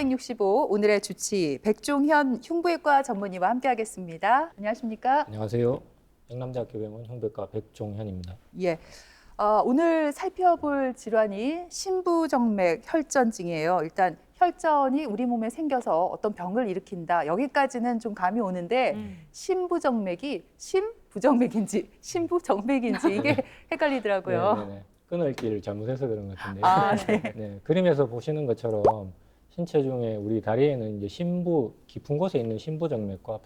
365 오늘의 주치 백종현 흉부외과 전문의와 함께하겠습니다. 안녕하십니까? 안녕하세요. 영남대학교 병원 흉부외과 백종현입니다. 예. 오늘 살펴볼 질환이 신부정맥 혈전증이에요. 일단 혈전이 우리 몸에 생겨서 어떤 병을 일으킨다. 여기까지는 좀 감이 오는데 신부정맥이 신부정맥인지 신부정맥인지 이게 헷갈리더라고요. 네네네. 끊을 길을 잘못해서 그런 것 같은데요. 아, 네. 네, 그림에서 보시는 것처럼 신체 중에 우리 다리에는 이제 신부 깊은 곳에 있는 신부정맥과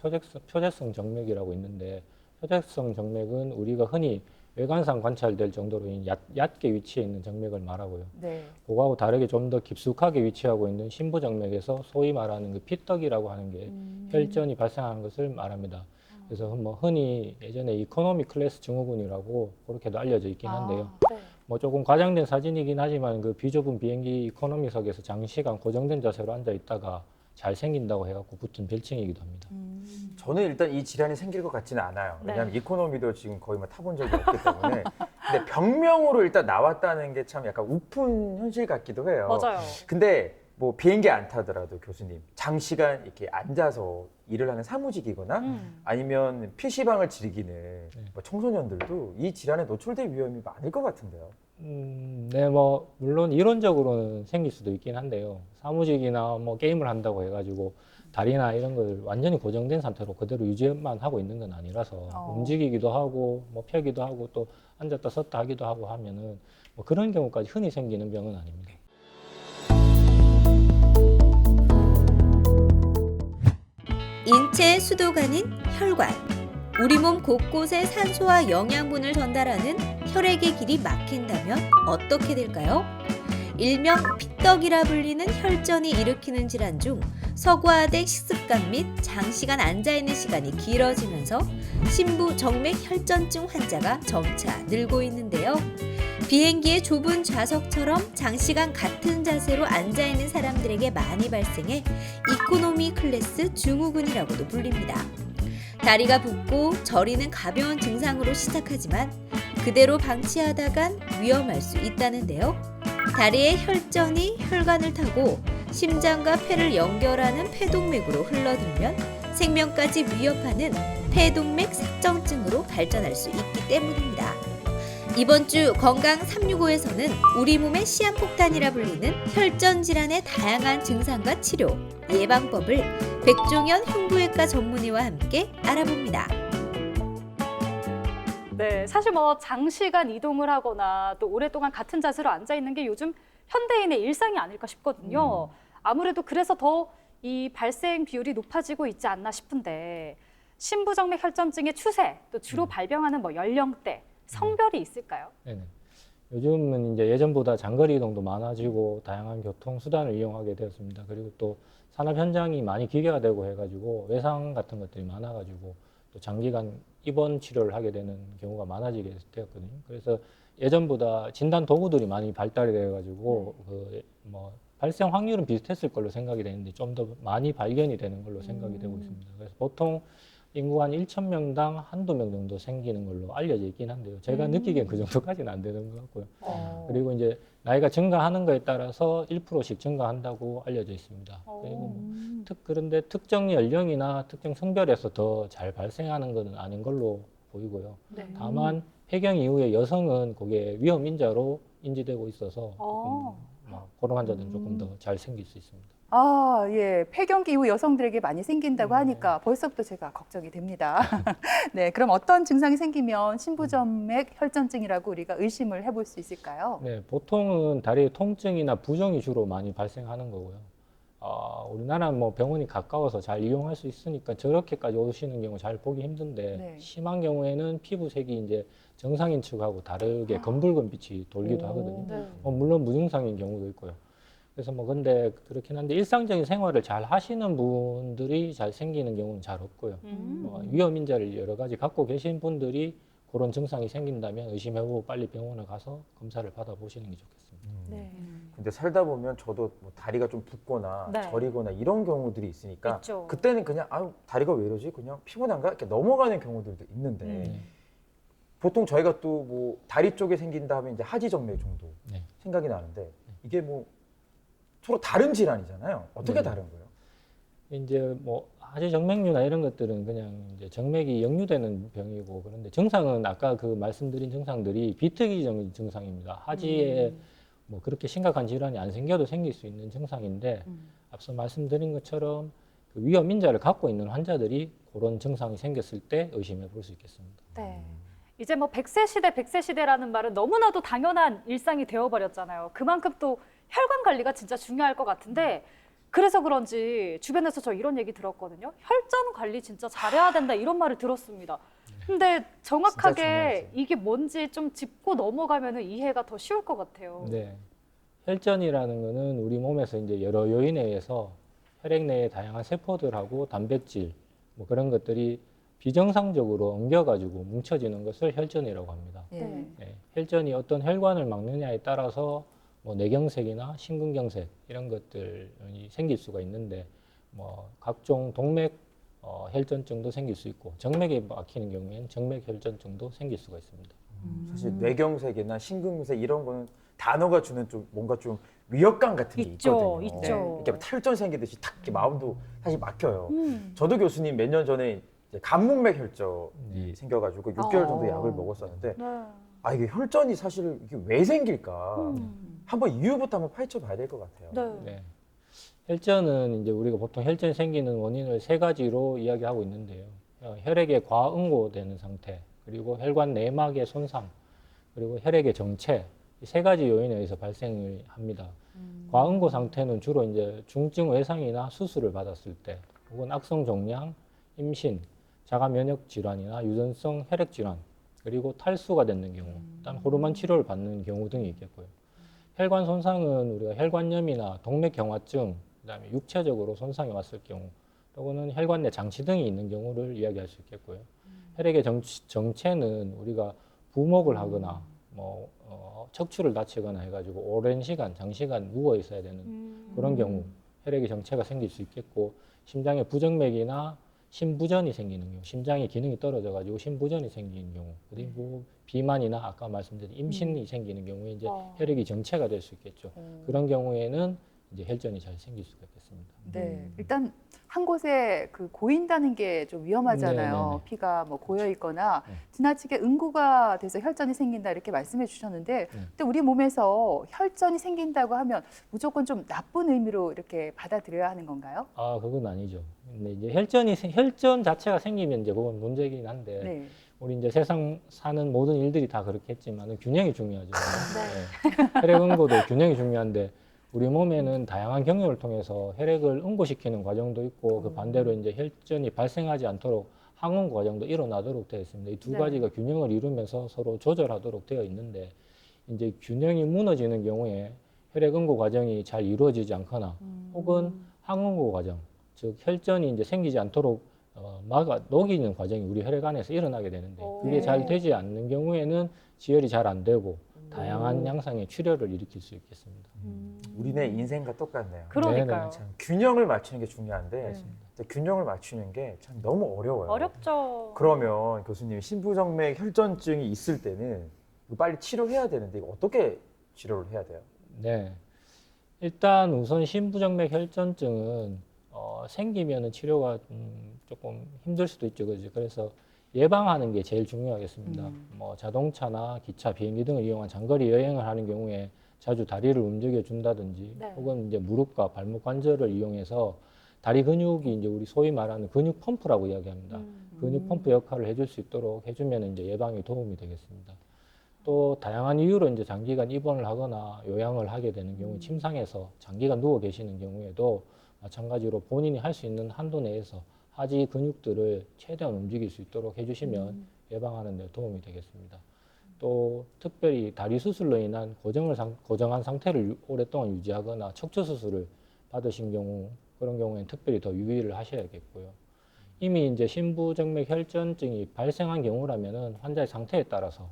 표재성 정맥이라고 있는데, 표재성 정맥은 우리가 흔히 외관상 관찰될 정도로 얕게 위치해 있는 정맥을 말하고요. 네. 그거하고 다르게 좀 더 깊숙하게 위치하고 있는 신부정맥에서 소위 말하는 그 피떡이라고 하는 게 혈전이 발생하는 것을 말합니다. 그래서 뭐 흔히 예전에 이코노미 클래스 증후군이라고 그렇게도 알려져 있긴 한데요. 네. 뭐 조금 과장된 사진이긴 하지만 그 비좁은 비행기 이코노미석에서 장시간 고정된 자세로 앉아 있다가 잘 생긴다고 해갖고 붙은 별칭이기도 합니다. 저는 일단 이 질환이 생길 것 같지는 않아요. 네. 왜냐하면 이코노미도 지금 거의 뭐 타본 적이 없기 때문에. 근데 병명으로 일단 나왔다는 게 참 약간 우픈 현실 같기도 해요. 맞아요. 근데 뭐 비행기 안 타더라도 교수님 장시간 이렇게 앉아서 일을 하는 사무직이거나 아니면 PC방을 즐기는 뭐 청소년들도 이 질환에 노출될 위험이 많을 것 같은데요. 네, 뭐 물론 이론적으로는 생길 수도 있긴 한데요. 사무직이나 뭐 게임을 한다고 해가지고 다리나 이런 걸 완전히 고정된 상태로 그대로 유지만 하고 있는 건 아니라서 움직이기도 하고 뭐 펴기도 하고 또 앉았다 섰다 하기도 하고 하면은 뭐 그런 경우까지 흔히 생기는 병은 아닙니다. 인체의 수도관인 혈관. 우리 몸 곳곳에 산소와 영양분을 전달하는 혈액의 길이 막힌다면 어떻게 될까요? 일명 피떡이라 불리는 혈전이 일으키는 질환 중 서구화된 식습관 및 장시간 앉아있는 시간이 길어지면서 신부정맥 혈전증 환자가 점차 늘고 있는데요. 비행기의 좁은 좌석처럼 장시간 같은 자세로 앉아있는 사람들에게 많이 발생해 이코노미 클래스 증후군이라고도 불립니다. 다리가 붓고 저리는 가벼운 증상으로 시작하지만 그대로 방치하다간 위험할 수 있다는데요. 다리의 혈전이 혈관을 타고 심장과 폐를 연결하는 폐동맥으로 흘러들면 생명까지 위협하는 폐동맥 색정증으로 발전할 수 있기 때문입니다. 이번 주 건강 365에서는 우리 몸의 시한폭탄이라 불리는 혈전 질환의 다양한 증상과 치료, 예방법을 백종현 흉부외과 전문의와 함께 알아봅니다. 네, 사실 뭐 장시간 이동을 하거나 또 오랫동안 같은 자세로 앉아 있는 게 요즘 현대인의 일상이 아닐까 싶거든요. 아무래도 그래서 더 이 발생 비율이 높아지고 있지 않나 싶은데 신부정맥 혈전증의 추세, 또 주로 발병하는 뭐 연령대, 성별이 있을까요? 네네. 요즘은 이제 예전보다 장거리 이동도 많아지고 다양한 교통 수단을 이용하게 되었습니다. 그리고 또 산업 현장이 많이 기계가 되고 해가지고 외상 같은 것들이 많아가지고 또 장기간 입원 치료를 하게 되는 경우가 많아지게 되었거든요. 그래서 예전보다 진단 도구들이 많이 발달이 돼가지고 그 뭐 발생 확률은 비슷했을 걸로 생각이 되는데 좀 더 많이 발견이 되는 걸로 생각이 되고 있습니다. 그래서 보통 인구 한 1,000명당 한두 명 정도 생기는 걸로 알려져 있긴 한데요. 제가 느끼기엔 그 정도까지는 안 되는 것 같고요. 그리고 이제 나이가 증가하는 거에 따라서 1%씩 증가한다고 알려져 있습니다. 그리고 그런데 특정 연령이나 특정 성별에서 더 잘 발생하는 것은 아닌 걸로 보이고요. 네. 다만 폐경 이후에 여성은 그게 위험 인자로 인지되고 있어서 조금 그런 환자들은 조금 더 잘 생길 수 있습니다. 아, 예. 폐경기 이후 여성들에게 많이 생긴다고 하니까 벌써부터 제가 걱정이 됩니다. 네, 그럼 어떤 증상이 생기면 신부정맥 혈전증이라고 우리가 의심을 해볼 수 있을까요? 네, 보통은 다리 통증이나 부종이 주로 많이 발생하는 거고요. 우리나라는 뭐 병원이 가까워서 잘 이용할 수 있으니까 저렇게까지 오시는 경우 잘 보기 힘든데 네. 심한 경우에는 피부색이 이제 정상인 측하고 다르게 검붉은 빛이 돌기도 하거든요. 네. 물론 무증상인 경우도 있고요. 그래서 뭐 근데 그렇긴 한데 일상적인 생활을 잘 하시는 분들이 잘 생기는 경우는 잘 없고요. 위험 인자를 여러 가지 갖고 계신 분들이 그런 증상이 생긴다면 의심해보고 빨리 병원에 가서 검사를 받아보시는 게 좋겠습니다. 네. 근데 살다 보면 저도 뭐 다리가 좀 붓거나 네. 저리거나 이런 경우들이 있으니까 있죠. 그때는 그냥 아유 다리가 왜 이러지? 그냥 피곤한가? 이렇게 넘어가는 경우들도 있는데 보통 저희가 또 뭐 다리 쪽에 생긴다 하면 이제 하지정맥 정도 네. 생각이 나는데 이게 뭐 서로 다른 질환이잖아요. 어떻게 네. 다른 거예요? 이제 뭐 하지정맥류나 이런 것들은 그냥 이제 정맥이 역류되는 병이고, 그런데 증상은 아까 그 말씀드린 증상들이 비특이적인 증상입니다. 하지에 뭐 그렇게 심각한 질환이 안 생겨도 생길 수 있는 증상인데, 앞서 말씀드린 것처럼 그 위험 인자를 갖고 있는 환자들이 그런 증상이 생겼을 때 의심해 볼 수 있겠습니다. 네. 이제 뭐 100세 시대, 100세 시대라는 말은 너무나도 당연한 일상이 되어버렸잖아요. 그만큼 또 혈관 관리가 진짜 중요할 것 같은데, 그래서 그런지 주변에서 저 이런 얘기 들었거든요. 혈전 관리 진짜 잘해야 된다 이런 말을 들었습니다. 근데 정확하게 중요하죠. 이게 뭔지 좀 짚고 넘어가면 이해가 더 쉬울 것 같아요. 네. 혈전이라는 거는 우리 몸에서 이제 여러 요인에 의해서 혈액 내의 다양한 세포들하고 단백질 뭐 그런 것들이 비정상적으로 엉겨가지고 뭉쳐지는 것을 혈전이라고 합니다. 예. 네. 혈전이 어떤 혈관을 막느냐에 따라서 뭐 뇌경색이나 심근경색 이런 것들이 생길 수가 있는데, 뭐 각종 동맥 혈전증도 생길 수 있고, 정맥에 막히는 경우에는 정맥 혈전증도 생길 수가 있습니다. 사실 뇌경색이나 심근경색 이런 거는 단어가 주는 좀 뭔가 좀 위협감 같은 게 있죠, 있거든요. 있죠. 이렇게 탈전 생기듯이 탁 이렇게 마음도 사실 막혀요. 음. 저도 교수님 몇 년 전에 이제 간문맥 혈전이 생겨가지고 6개월 정도 약을 먹었었는데, 네. 아 이게 혈전이 사실 이게 왜 생길까? 음. 한번 이유부터 한번 파헤쳐 봐야 될 것 같아요. 네. 네. 혈전은 이제 우리가 보통 혈전이 생기는 원인을 세 가지로 이야기하고 있는데요. 혈액의 과응고되는 상태, 그리고 혈관 내막의 손상, 그리고 혈액의 정체, 이 세 가지 요인에 의해서 발생을 합니다. 과응고 상태는 주로 이제 중증 외상이나 수술을 받았을 때, 혹은 악성 종양, 임신, 자가 면역 질환이나 유전성 혈액 질환, 그리고 탈수가 되는 경우, 그다음 호르몬 치료를 받는 경우 등이 있겠고요. 혈관 손상은 우리가 혈관염이나 동맥경화증, 그다음에 육체적으로 손상이 왔을 경우, 또는 혈관 내 장치 등이 있는 경우를 이야기할 수 있겠고요. 혈액의 정체는 우리가 부목을 하거나 뭐 척추를 다치거나 해가지고 오랜 시간, 장시간 누워 있어야 되는 그런 경우 혈액의 정체가 생길 수 있겠고, 심장의 부정맥이나 심부전이 생기는 경우, 심장의 기능이 떨어져가지고 심부전이 생기는 경우, 그리고 비만이나 아까 말씀드린 임신이 생기는 경우에 이제 혈액이 정체가 될 수 있겠죠. 그런 경우에는 이제 혈전이 잘 생길 수가 있겠습니다. 네, 일단 한 곳에 그 고인다는 게 좀 위험하잖아요. 네네네. 피가 뭐 고여 있거나 네. 지나치게 응고가 돼서 혈전이 생긴다 이렇게 말씀해 주셨는데, 근데 우리 몸에서 혈전이 생긴다고 하면 무조건 좀 나쁜 의미로 이렇게 받아들여야 하는 건가요? 아, 그건 아니죠. 근데 이제 혈전 자체가 생기면 이제 그건 문제긴 한데, 네. 우리 이제 세상 사는 모든 일들이 다 그렇겠지만 균형이 중요하죠. 네. 혈액 응고도 균형이 중요한데, 우리 몸에는 다양한 경로를 통해서 혈액을 응고시키는 과정도 있고, 그 반대로 이제 혈전이 발생하지 않도록 항응고 과정도 일어나도록 되어 있습니다. 이 두 네. 가지가 균형을 이루면서 서로 조절하도록 되어 있는데, 이제 균형이 무너지는 경우에 혈액 응고 과정이 잘 이루어지지 않거나, 혹은 항응고 과정, 즉 혈전이 이제 생기지 않도록 녹이는 과정이 우리 혈액 안에서 일어나게 되는데, 그게 잘 되지 않는 경우에는 지혈이 잘 안 되고 다양한 양상의 출혈을 일으킬 수 있겠습니다. 우리네 인생과 똑같네요. 그러니까요. 참 균형을 맞추는 게 중요한데, 네. 근데 균형을 맞추는 게 참 너무 어려워요. 어렵죠. 그러면 교수님, 심부정맥 혈전증이 있을 때는 이거 빨리 치료해야 되는데 이거 어떻게 치료를 해야 돼요? 네. 일단 우선 심부정맥 혈전증은 생기면은 치료가 조금 힘들 수도 있죠. 그죠? 그래서 예방하는 게 제일 중요하겠습니다. 뭐 자동차나 기차, 비행기 등을 이용한 장거리 여행을 하는 경우에 자주 다리를 움직여 준다든지, 네. 혹은 이제 무릎과 발목 관절을 이용해서 다리 근육이 이제 우리 소위 말하는 근육 펌프라고 이야기합니다. 근육 펌프 역할을 해줄 수 있도록 해주면 이제 예방에 도움이 되겠습니다. 또 다양한 이유로 이제 장기간 입원을 하거나 요양을 하게 되는 경우, 침상에서 장기간 누워 계시는 경우에도 마찬가지로 본인이 할 수 있는 한도 내에서 하지 근육들을 최대한 움직일 수 있도록 해주시면 예방하는 데 도움이 되겠습니다. 또 특별히 다리 수술로 인한 고정한 상태를 오랫동안 유지하거나 척추 수술을 받으신 경우, 그런 경우에는 특별히 더 유의를 하셔야겠고요. 이미 이제 심부정맥 혈전증이 발생한 경우라면은 환자의 상태에 따라서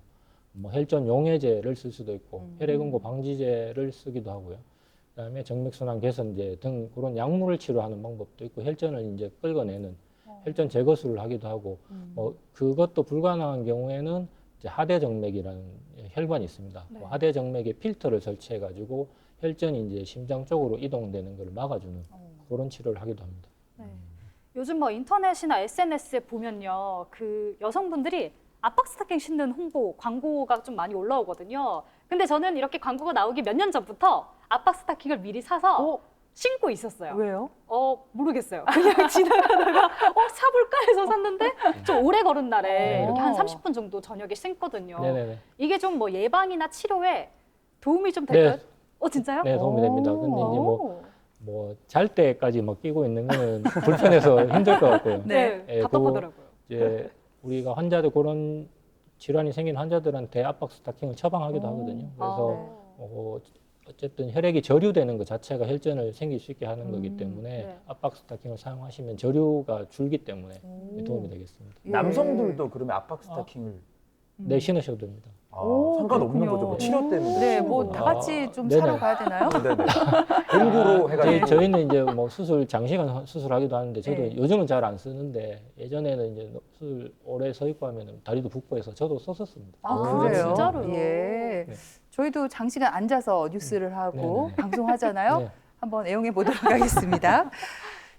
뭐 혈전 용해제를 쓸 수도 있고 혈액응고 방지제를 쓰기도 하고요. 그다음에 정맥순환 개선제 등 그런 약물을 치료하는 방법도 있고, 혈전을 이제 끌어내는 혈전 제거술을 하기도 하고, 그것도 불가능한 경우에는 이제 하대정맥이라는 혈관이 있습니다. 네. 하대정맥에 필터를 설치해 가지고 혈전이 이제 심장 쪽으로 이동되는 걸 막아주는 그런 치료를 하기도 합니다. 네. 요즘 뭐 인터넷이나 SNS에 보면요, 그 여성분들이 압박 스타킹 신는 홍보 광고가 좀 많이 올라오거든요. 근데 저는 이렇게 광고가 나오기 몇 년 전부터 압박 스타킹을 미리 사서 신고 있었어요. 왜요? 모르겠어요. 그냥 지나가다가 사볼까 해서 샀는데 좀 오래 걸은 날에 이렇게 한 어. 30분 정도 저녁에 신거든요. 네네네. 이게 좀 뭐 예방이나 치료에 도움이 좀 될까요? 진짜요? 네, 도움이 됩니다. 근데 이제 오. 뭐 잘 때까지 막 끼고 있는 거는 불편해서 힘들 것 같고요. 네. 예, 답답하더라고요. 이제 우리가 환자들 그런 질환이 생긴 환자들한테 압박 스타킹을 처방하기도 하거든요. 그래서 어쨌든 혈액이 저류되는 것 자체가 혈전을 생길 수 있게 하는 거기 때문에 네. 압박 스타킹을 사용하시면 저류가 줄기 때문에 도움이 되겠습니다. 예. 남성들도 그러면 압박 스타킹을 네, 신으셔도 됩니다. 오, 상관없는 그렇군요. 거죠. 뭐 치료 때문에. 네, 쓰는 뭐 거나. 다 같이 좀 네네. 사러 가야 되나요? 네네. 공구로 해가지고. 저희는 이제 뭐 수술 장시간 수술하기도 하는데 저도 네. 요즘은 잘 안 쓰는데 예전에는 이제 수술 오래 서 있고 하면 다리도 붓고 해서 저도 썼었습니다. 그래요? 진짜로요? 예. 네. 저희도 장시간 앉아서 뉴스를 하고 네네. 방송하잖아요. 네. 한번 애용해 보도록 하겠습니다.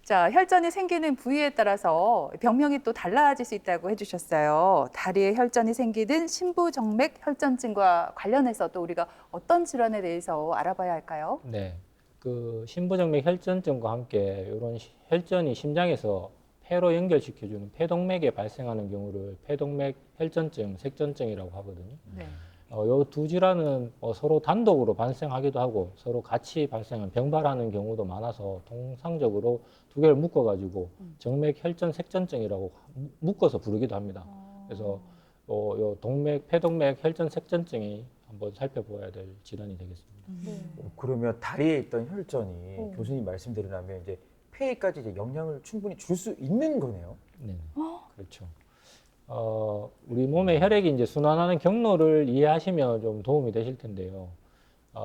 자, 혈전이 생기는 부위에 따라서 병명이 또 달라질 수 있다고 해주셨어요. 다리에 혈전이 생기는 심부정맥 혈전증과 관련해서 또 우리가 어떤 질환에 대해서 알아봐야 할까요? 네, 그 심부정맥 혈전증과 함께 이런 혈전이 심장에서 폐로 연결시켜주는 폐동맥에 발생하는 경우를 폐동맥 혈전증, 색전증이라고 하거든요. 네. 이 두 질환은 서로 단독으로 발생하기도 하고 서로 같이 발생한 병발하는 경우도 많아서 통상적으로 두 개를 묶어가지고 정맥 혈전 색전증이라고 묶어서 부르기도 합니다. 그래서 요 동맥, 폐동맥 혈전 색전증이 한번 살펴보아야 될 질환이 되겠습니다. 그러면 다리에 있던 혈전이 교수님 말씀대로라면 이제 폐에까지 이제 영향을 충분히 줄 수 있는 거네요. 네, 그렇죠. 우리 몸의 혈액이 이제 순환하는 경로를 이해하시면 좀 도움이 되실 텐데요.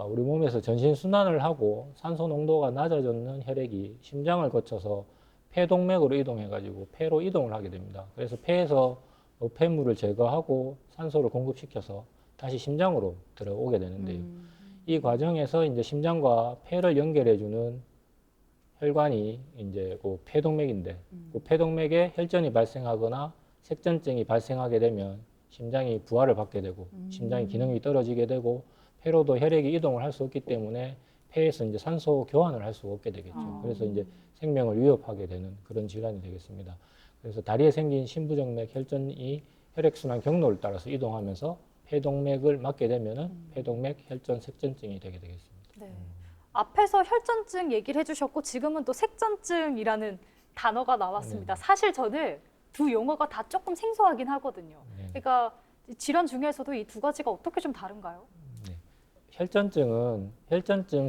우리 몸에서 전신 순환을 하고 산소 농도가 낮아졌는 혈액이 심장을 거쳐서 폐동맥으로 이동해가지고 폐로 이동을 하게 됩니다. 그래서 폐에서 폐물을 제거하고 산소를 공급시켜서 다시 심장으로 들어오게 되는데요. 이 과정에서 이제 심장과 폐를 연결해주는 혈관이 이제 그 폐동맥인데, 그 폐동맥에 혈전이 발생하거나 색전증이 발생하게 되면 심장이 부하를 받게 되고 심장의 기능이 떨어지게 되고 폐로도 혈액이 이동을 할 수 없기 때문에 폐에서 이제 산소 교환을 할 수 없게 되겠죠. 그래서 이제 생명을 위협하게 되는 그런 질환이 되겠습니다. 그래서 다리에 생긴 심부정맥 혈전이 혈액순환 경로를 따라서 이동하면서 폐동맥을 막게 되면은 폐동맥 혈전 색전증이 되게 되겠습니다. 네. 앞에서 혈전증 얘기를 해주셨고 지금은 또 색전증이라는 단어가 나왔습니다. 사실 저는 두 용어가 다 조금 생소하긴 하거든요. 네. 그러니까 질환 중에서도 이 두 가지가 어떻게 좀 다른가요? 네. 혈전증,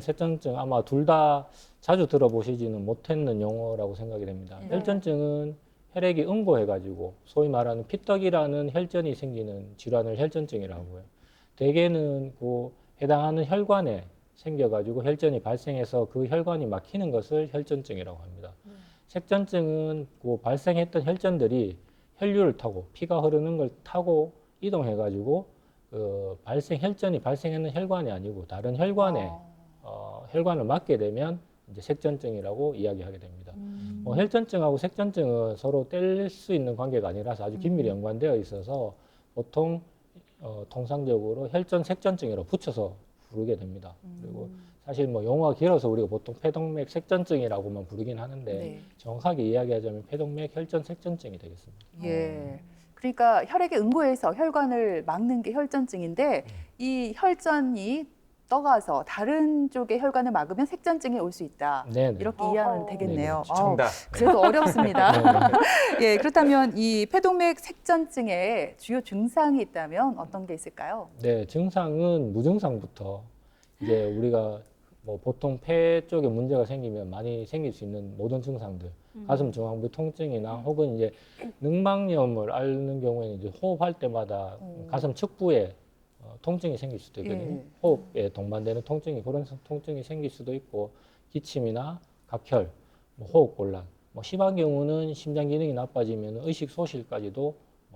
색전증 아마 둘 다 자주 들어보시지는 못했는 용어라고 생각이 됩니다. 네. 혈전증은 혈액이 응고해가지고 소위 말하는 피떡이라는 혈전이 생기는 질환을 혈전증이라고 해요. 대개는 그 해당하는 혈관에 생겨가지고 혈전이 발생해서 그 혈관이 막히는 것을 혈전증이라고 합니다. 색전증은 그 발생했던 혈전들이 혈류를 타고 피가 흐르는 걸 타고 이동해가지고 혈전이 발생했는 혈관이 아니고 다른 혈관에 혈관을 막게 되면 이제 색전증이라고 이야기하게 됩니다. 혈전증하고 색전증은 서로 뗄 수 있는 관계가 아니라서 아주 긴밀히 연관되어 있어서 보통 통상적으로 혈전 색전증이라고 붙여서 부르게 됩니다. 그리고 사실 뭐 용어가 길어서 우리가 보통 폐동맥 색전증이라고만 부르긴 하는데 네. 정확하게 이야기하자면 폐동맥 혈전 색전증이 되겠습니다. 예. 그러니까 혈액에 응고해서 혈관을 막는 게 혈전증인데 이 혈전이 떠가서 다른 쪽의 혈관을 막으면 색전증이 올 수 있다. 네네. 이렇게 이해하면 되겠네요. 네네. 정답. 그래도 어렵습니다. 네, 예, 그렇다면 이 폐동맥 색전증의 주요 증상이 있다면 어떤 게 있을까요? 네, 증상은 무증상부터 이제 우리가 뭐 보통 폐 쪽에 문제가 생기면 많이 생길 수 있는 모든 증상들, 가슴 중앙부 통증이나 혹은 이제 늑막염을 앓는 경우에는 이제 호흡할 때마다 가슴 측부에 통증이 생길 수도 있거든요. 예. 호흡에 동반되는 통증이 그런 통증이 생길 수도 있고 기침이나 각혈, 뭐 호흡곤란, 뭐 심한 경우는 심장 기능이 나빠지면 의식 소실까지도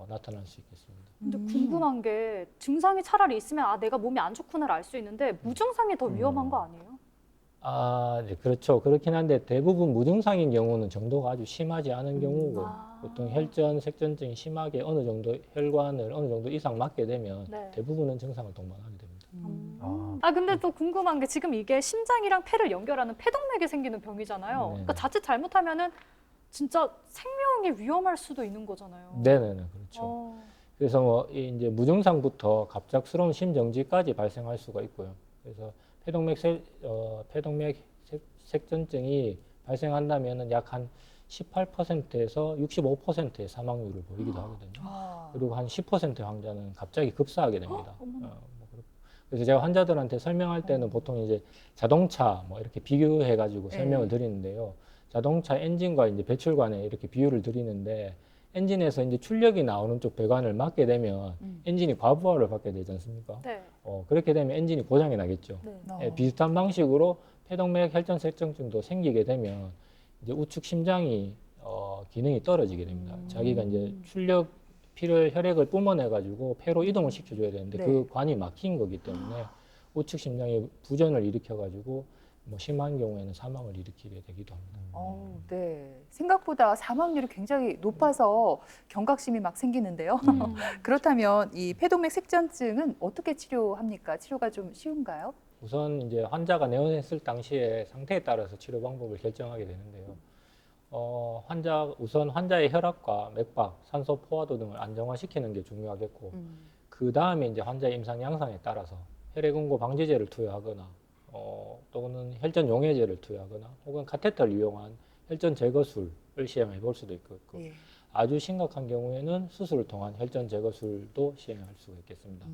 나타날 수 있겠습니다. 근데 궁금한 게 증상이 차라리 있으면 내가 몸이 안 좋구나를 알 수 있는데 무증상이 더 위험한 거 아니에요? 네, 그렇죠. 그렇긴 한데 대부분 무증상인 경우는 정도가 아주 심하지 않은 경우고 아. 보통 혈전, 색전증이 심하게 어느 정도 혈관을 어느 정도 이상 맞게 되면 네. 대부분은 증상을 동반하게 됩니다. 아, 근데 또 궁금한 게 지금 이게 심장이랑 폐를 연결하는 폐동맥이 생기는 병이잖아요. 네. 그러니까 자칫 잘못하면은 진짜 생명이 위험할 수도 있는 거잖아요. 네네네, 그렇죠. 어. 그래서 뭐 이제 무증상부터 갑작스러운 심정지까지 발생할 수가 있고요. 그래서 폐동맥 색전증이 발생한다면은 약 한 18%에서 65%의 사망률을 보이기도 하거든요. 아. 그리고 한 10%의 환자는 갑자기 급사하게 됩니다. 어머나. 뭐 그래서 제가 환자들한테 설명할 때는 보통 이제 자동차 뭐 이렇게 비교해가지고 설명을 드리는데요. 자동차 엔진과 이제 배출관에 이렇게 비유를 드리는데 엔진에서 이제 출력이 나오는 쪽 배관을 막게 되면 엔진이 과부하를 받게 되지 않습니까? 네. 그렇게 되면 엔진이 고장이 나겠죠. 네. 예, 비슷한 방식으로 폐동맥 혈전색전증도 생기게 되면 이제 우측 심장이 기능이 떨어지게 됩니다. 자기가 이제 피를 혈액을 뿜어내 가지고 폐로 이동을 시켜줘야 되는데 네. 그 관이 막힌 거기 때문에 우측 심장이 부전을 일으켜 가지고 뭐 심한 경우에는 사망을 일으키게 되기도 합니다. 네. 생각보다 사망률이 굉장히 높아서 경각심이 막 생기는데요. 그렇다면 이 폐동맥 색전증은 어떻게 치료합니까? 치료가 좀 쉬운가요? 우선 이제 환자가 내원했을 당시에 상태에 따라서 치료 방법을 결정하게 되는데요. 우선 환자의 혈압과 맥박, 산소 포화도 등을 안정화시키는 게 중요하겠고, 그 다음에 이제 환자의 임상 양상에 따라서 혈액응고 방지제를 투여하거나, 또는 혈전 용해제를 투여하거나, 혹은 카테터를 이용한 혈전 제거술을 시행해 볼 수도 있고, 예. 아주 심각한 경우에는 수술을 통한 혈전 제거술도 시행할 수가 있겠습니다.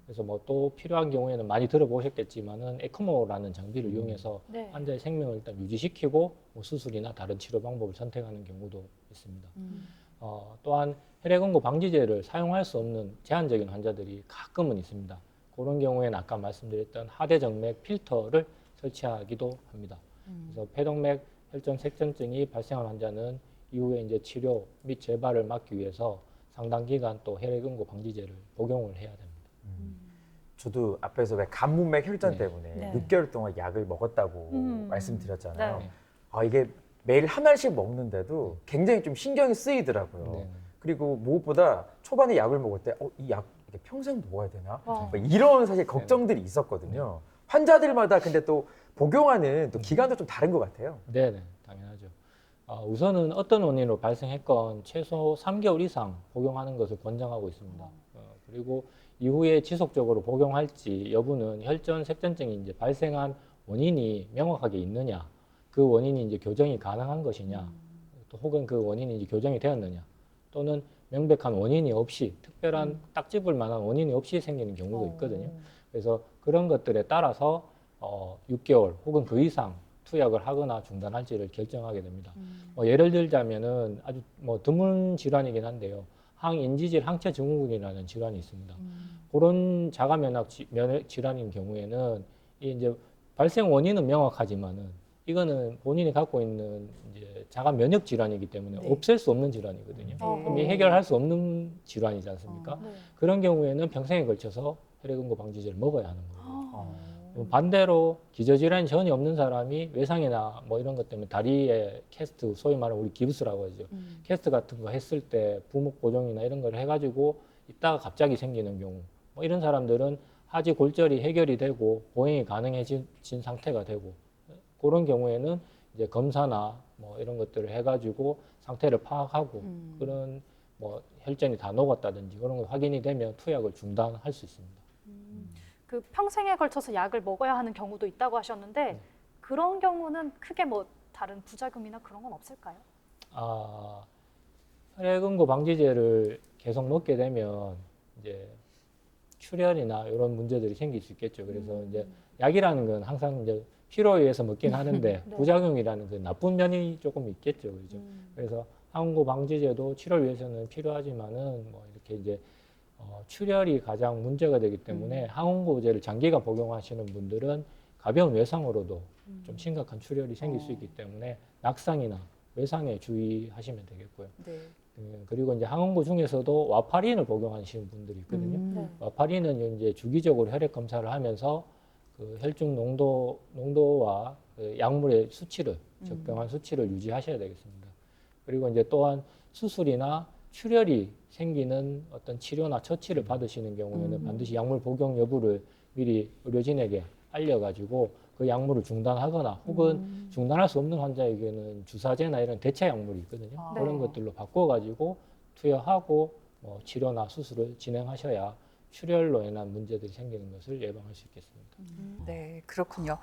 그래서 뭐 또 필요한 경우에는 많이 들어보셨겠지만은 에크모라는 장비를 이용해서 네. 환자의 생명을 일단 유지시키고 뭐 수술이나 다른 치료 방법을 선택하는 경우도 있습니다. 또한 혈액응고 방지제를 사용할 수 없는 제한적인 환자들이 가끔은 있습니다. 그런 경우에는 아까 말씀드렸던 하대정맥 필터를 설치하기도 합니다. 그래서 폐동맥 혈전 색전증이 발생한 환자는 이후에 이제 치료 및 재발을 막기 위해서 상당 기간 또 혈액응고 방지제를 복용을 해야 됩니다. 저도 앞에서 왜 간문맥 혈전 네. 때문에 네. 6개월 동안 약을 먹었다고 음. 말씀드렸잖아요. 네. 이게 매일 한 알씩 먹는데도 굉장히 좀 신경이 쓰이더라고요. 네. 그리고 무엇보다 초반에 약을 먹을 때 이 약 평생 먹어야 되나? 어. 뭐 이런 사실 걱정들이 있었거든요. 환자들마다 근데 또 복용하는 또 기간도 좀 다른 것 같아요. 네네, 당연하죠. 우선은 어떤 원인으로 발생했건 최소 3개월 이상 복용하는 것을 권장하고 있습니다. 그리고 이후에 지속적으로 복용할지 여부는 혈전 색전증이 이제 발생한 원인이 명확하게 있느냐, 그 원인이 이제 교정이 가능한 것이냐, 또 혹은 그 원인이 이제 교정이 되었느냐, 또는 명백한 원인이 없이 특별한 딱 집을 만한 원인이 없이 생기는 경우도 있거든요. 그래서 그런 것들에 따라서 6개월 혹은 그 이상 투약을 하거나 중단할지를 결정하게 됩니다. 예를 들자면은 아주 뭐 드문 질환이긴 한데요. 항인지질 항체 증후군이라는 질환이 있습니다. 그런 자가 면역 질환인 경우에는 이제 발생 원인은 명확하지만은 이거는 본인이 갖고 있는 이제 자가 면역 질환이기 때문에 네. 없앨 수 없는 질환이거든요. 그럼 이 해결할 수 없는 질환이지 않습니까? 네. 그런 경우에는 평생에 걸쳐서 혈액응고 방지제를 먹어야 하는 거예요. 어. 반대로 기저질환이 전혀 없는 사람이 외상이나 뭐 이런 것 때문에 다리에 캐스트, 소위 말하는 우리 기부스라고 하죠. 캐스트 같은 거 했을 때 부목 고정이나 이런 걸 해가지고 있다가 갑자기 생기는 경우, 뭐 이런 사람들은 하지 골절이 해결이 되고 보행이 가능해진 상태가 되고, 그런 경우에는 이제 검사나 뭐 이런 것들을 해가지고 상태를 파악하고 그런 뭐 혈전이 다 녹았다든지 그런 거 확인이 되면 투약을 중단할 수 있습니다. 그 평생에 걸쳐서 약을 먹어야 하는 경우도 있다고 하셨는데 그런 경우는 크게 뭐 다른 부작용이나 그런 건 없을까요? 혈액응고 방지제를 계속 먹게 되면 이제 출혈이나 이런 문제들이 생길 수 있겠죠. 그래서 이제 약이라는 건 항상 이제 필요에 의해서 먹긴 하는데 네. 부작용이라는 그 나쁜 면이 조금 있겠죠. 그죠? 그래서 항응고 방지제도 치료를 위해서는 필요하지만은 뭐 이렇게 이제 출혈이 가장 문제가 되기 때문에 항응고제를 장기간 복용하시는 분들은 가벼운 외상으로도 좀 심각한 출혈이 생길 수 있기 때문에 낙상이나 외상에 주의하시면 되겠고요. 네. 그리고 이제 항응고 중에서도 와파린을 복용하시는 분들이 있거든요. 네. 와파린은 이제 주기적으로 혈액 검사를 하면서 그 혈중 농도와 그 약물의 수치를 적정한 수치를 유지하셔야 되겠습니다. 그리고 이제 또한 수술이나 출혈이 생기는 어떤 치료나 처치를 받으시는 경우에는 반드시 약물 복용 여부를 미리 의료진에게 알려가지고 그 약물을 중단하거나 혹은 중단할 수 없는 환자에게는 주사제나 이런 대체 약물이 있거든요. 아. 그런 네. 것들로 바꿔가지고 투여하고 치료나 수술을 진행하셔야 출혈로 인한 문제들이 생기는 것을 예방할 수 있겠습니다. 네, 그렇군요.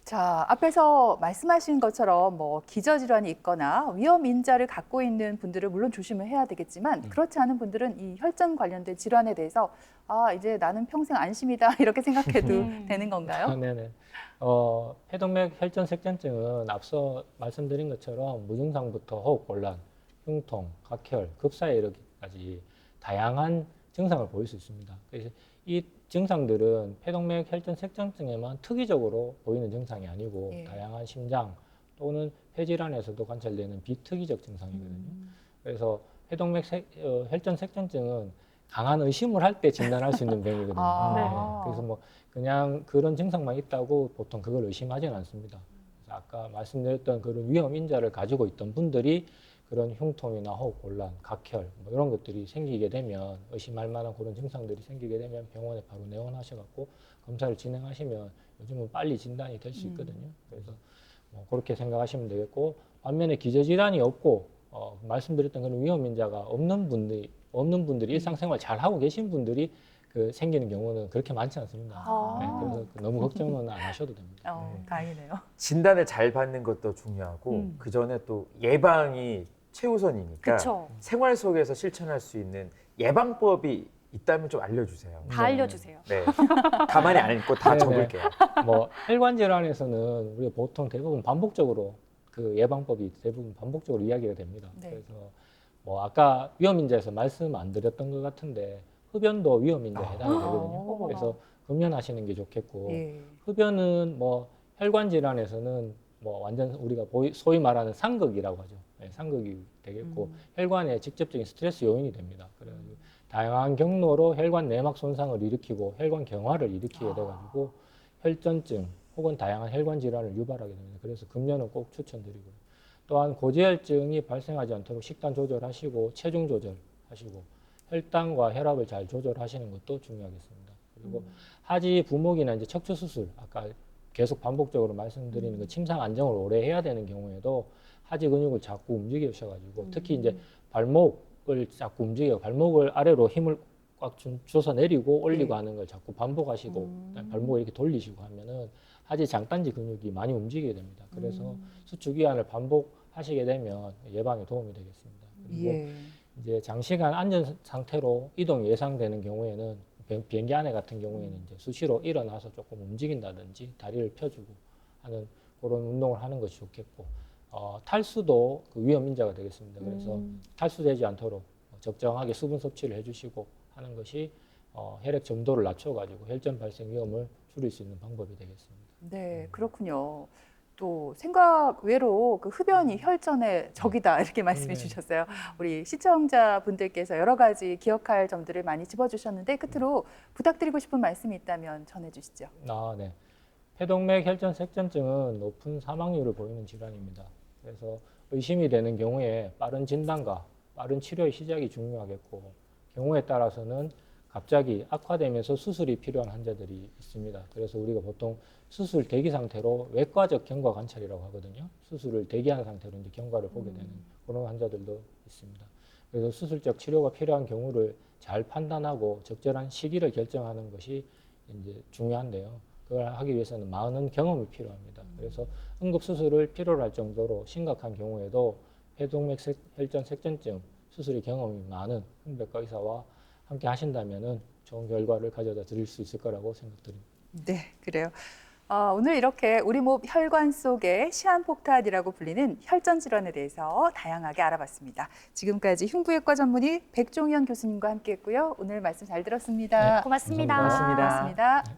자, 앞에서 말씀하신 것처럼 뭐 기저질환이 있거나 위험 인자를 갖고 있는 분들은 물론 조심을 해야 되겠지만 그렇지 않은 분들은 이 혈전 관련된 질환에 대해서 아, 이제 나는 평생 안심이다 이렇게 생각해도 되는 건가요? 네네. 폐동맥 혈전색전증은 앞서 말씀드린 것처럼 무증상부터 호흡곤란, 흉통, 각혈, 급사에 이르기까지 다양한 증상을 보일 수 있습니다. 그래서 이 증상들은 폐동맥 혈전색전증에만 특이적으로 보이는 증상이 아니고 예. 다양한 심장 또는 폐질환에서도 관찰되는 비특이적 증상이거든요. 그래서 폐동맥 혈전색전증은 강한 의심을 할 때 진단할 수 있는 병이거든요. 아. 네. 그래서 뭐 그냥 그런 증상만 있다고 보통 그걸 의심하지는 않습니다. 그래서 아까 말씀드렸던 그런 위험 인자를 가지고 있던 분들이 그런 흉통이나 호흡곤란, 각혈 뭐 이런 것들이 생기게 되면 의심할 만한 그런 증상들이 생기게 되면 병원에 바로 내원하셔갖고 검사를 진행하시면 요즘은 빨리 진단이 될 수 있거든요. 그래서 뭐 그렇게 생각하시면 되겠고 반면에 기저질환이 없고 말씀드렸던 그런 위험 인자가 없는 분들이 일상생활 잘 하고 계신 분들이 그 생기는 경우는 그렇게 많지 않습니다. 아. 네, 그래서 너무 걱정은 안 하셔도 됩니다. 다행이네요. 진단을 잘 받는 것도 중요하고 그 전에 또 예방이 최우선이니까 그렇죠. 생활 속에서 실천할 수 있는 예방법이 있다면 좀 알려주세요. 다 알려주세요. 네, 가만히 안 있고 다 네네. 적을게요. 뭐 혈관 질환에서는 우리가 보통 대부분 반복적으로 그 예방법이 대부분 반복적으로 이야기가 됩니다. 네. 그래서 뭐 아까 위험 인자에서 말씀 안 드렸던 것 같은데 흡연도 위험 인자에 해당이 되거든요. 그래서 금연하시는 게 좋겠고 예. 흡연은 뭐 혈관 질환에서는 뭐 완전 우리가 소위 말하는 상극이라고 하죠. 네, 상극이 되겠고 혈관에 직접적인 스트레스 요인이 됩니다. 그래가지고 다양한 경로로 혈관 내막 손상을 일으키고 혈관 경화를 일으키게 돼가지고 혈전증 혹은 다양한 혈관 질환을 유발하게 됩니다. 그래서 금연은 꼭 추천드리고요. 또한 고지혈증이 발생하지 않도록 식단 조절하시고 체중 조절하시고 혈당과 혈압을 잘 조절하시는 것도 중요하겠습니다. 그리고 하지 부목이나 이제 척추 수술 아까 계속 반복적으로 말씀드리는 그 침상 안정을 오래 해야 되는 경우에도 하지 근육을 자꾸 움직이셔가지고 특히 이제 발목을 자꾸 움직여 발목을 아래로 힘을 꽉 줘서 내리고 올리고 하는 걸 자꾸 반복하시고 그다음에 발목을 이렇게 돌리시고 하면은 하지 장단지 근육이 많이 움직이게 됩니다. 그래서 수축 이완을 반복하시게 되면 예방에 도움이 되겠습니다. 그리고 예. 이제 장시간 앉은 상태로 이동이 예상되는 경우에는 비행기 안에 같은 경우에는 이제 수시로 일어나서 조금 움직인다든지 다리를 펴주고 하는 그런 운동을 하는 것이 좋겠고 탈수도 그 위험 인자가 되겠습니다. 그래서 탈수되지 않도록 적정하게 수분 섭취를 해주시고 하는 것이 혈액 점도를 낮춰가지고 혈전 발생 위험을 줄일 수 있는 방법이 되겠습니다. 네, 그렇군요. 또 생각 외로 그 흡연이 혈전의 적이다 이렇게 말씀해 네. 주셨어요. 우리 시청자분들께서 여러 가지 기억할 점들을 많이 짚어주셨는데 끝으로 부탁드리고 싶은 말씀이 있다면 전해주시죠. 네. 폐동맥 혈전색전증은 높은 사망률을 보이는 질환입니다. 그래서 의심이 되는 경우에 빠른 진단과 빠른 치료의 시작이 중요하겠고 경우에 따라서는 갑자기 악화되면서 수술이 필요한 환자들이 있습니다. 그래서 우리가 보통 수술 대기 상태로 외과적 경과 관찰이라고 하거든요. 수술을 대기한 상태로 이제 경과를 보게 되는 그런 환자들도 있습니다. 그래서 수술적 치료가 필요한 경우를 잘 판단하고 적절한 시기를 결정하는 것이 이제 중요한데요. 그걸 하기 위해서는 많은 경험이 필요합니다. 그래서 응급 수술을 필요로 할 정도로 심각한 경우에도 폐동맥 혈전색전증 수술의 경험이 많은 흉부외과 의사와 함께 하신다면은 좋은 결과를 가져다 드릴 수 있을 거라고 생각드립니다. 네, 그래요. 오늘 이렇게 우리 몸 혈관 속의 시한폭탄이라고 불리는 혈전 질환에 대해서 다양하게 알아봤습니다. 지금까지 흉부외과 전문의 백종현 교수님과 함께했고요. 오늘 말씀 잘 들었습니다. 고맙습니다. 고맙습니다. 고맙습니다.